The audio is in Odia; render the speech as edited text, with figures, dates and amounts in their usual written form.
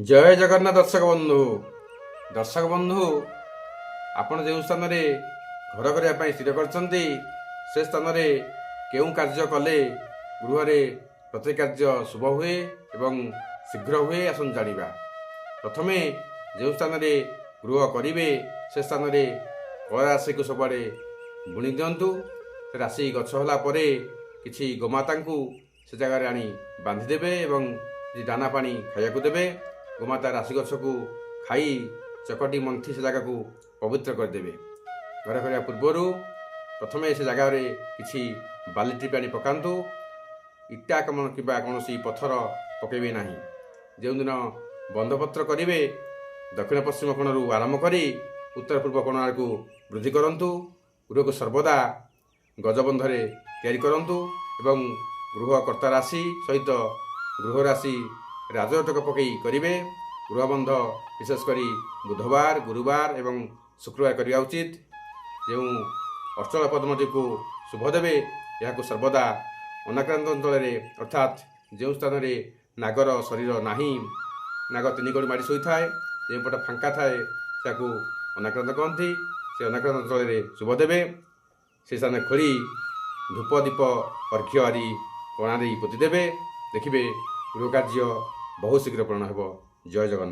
ଜୟ ଜଗନ୍ନାଥ ଦର୍ଶକ ବନ୍ଧୁ ଆପଣ ଯେଉଁ ସ୍ଥାନରେ ଘର କରିବା ପାଇଁ ସ୍ଥିର କରିଛନ୍ତି ସେ ସ୍ଥାନରେ କେଉଁ କାର୍ଯ୍ୟ କଲେ ଗୃହରେ ପ୍ରତି କାର୍ଯ୍ୟ ଶୁଭ ହୁଏ ଏବଂ ଶୀଘ୍ର ହୁଏ ଆସନ୍ତୁ ଜାଣିବା। ପ୍ରଥମେ ଯେଉଁ ସ୍ଥାନରେ ଗୃହ କରିବେ ସେ ସ୍ଥାନରେ କଳା ରାଶିକୁ ସବୁଆଡ଼େ ବୁଣି ଦିଅନ୍ତୁ। ସେ ରାଶି ଗଛ ହେଲା ପରେ କିଛି ଗୋମାତାଙ୍କୁ ସେ ଜାଗାରେ ଆଣି ବାନ୍ଧିଦେବେ ଏବଂ ଦାନା ପାଣି ଖାଇବାକୁ ଦେବେ। ଗୋମାତା ରାଶି ଗଛକୁ ଖାଇ ଚକଟି ମନ୍ଥି ସେ ଜାଗାକୁ ପବିତ୍ର କରିଦେବେ। ଘର କରିବା ପୂର୍ବରୁ ପ୍ରଥମେ ସେ ଜାଗାରେ କିଛି ବାଲିଟି ପାଣି ପକାନ୍ତୁ। ଇଟା କିମ୍ବା କୌଣସି ପଥର ପକାଇବେ ନାହିଁ। ଯେଉଁଦିନ ବନ୍ଧପତ୍ର କରିବେ ଦକ୍ଷିଣ ପଶ୍ଚିମ କୋଣରୁ ଆରମ୍ଭ କରି ଉତ୍ତର ପୂର୍ବ କୋଣ ଆଡ଼କୁ ବୃଦ୍ଧି କରନ୍ତୁ। ଗୃହକୁ ସର୍ବଦା ଗଜବନ୍ଧରେ ତିଆରି କରନ୍ତୁ ଏବଂ ଗୃହ କର୍ତ୍ତା ରାଶି ସହିତ ଗୃହ ରାଶି ରାଜଟକ ପକାଇ କରିବେ। ଗୃହବନ୍ଧ ବିଶେଷ କରି ବୁଧବାର, ଗୁରୁବାର ଏବଂ ଶୁକ୍ରବାର କରିବା ଉଚିତ। ଯେଉଁ ଅଚଳ ପଦ୍ମଟିକୁ ଶୁଭ ଦେବେ ଏହାକୁ ସର୍ବଦା ଅନାକ୍ରାନ୍ତ ଅଞ୍ଚଳରେ ଅର୍ଥାତ୍ ଯେଉଁ ସ୍ଥାନରେ ନାଗର ଶରୀର ନାହିଁ, ନାଗ ତିନି ଗୋଡ଼ି ମାଡ଼ି ଶୋଇଥାଏ, ଯେଉଁ ପଟ ଫାଙ୍କା ଥାଏ ତାକୁ ଅନାକ୍ରାନ୍ତ କହନ୍ତି। ସେ ଅନାକ୍ରାନ୍ତ ଅଞ୍ଚଳରେ ଶୁଭ ଦେବେ। ସେ ସ୍ଥାନରେ ଖୋଳି ଧୂପ ଦୀପ ଅର୍ଘ୍ୟ ଆଦି ପଣା ଦେଇ ପୋତି ଦେବେ। ଦେଖିବେ ଗୃହ କାର୍ଯ୍ୟ ବହୁ ଶୀଘ୍ର ପୂରଣ ହେବ। ଜୟ ଜଗନ୍ନାଥ।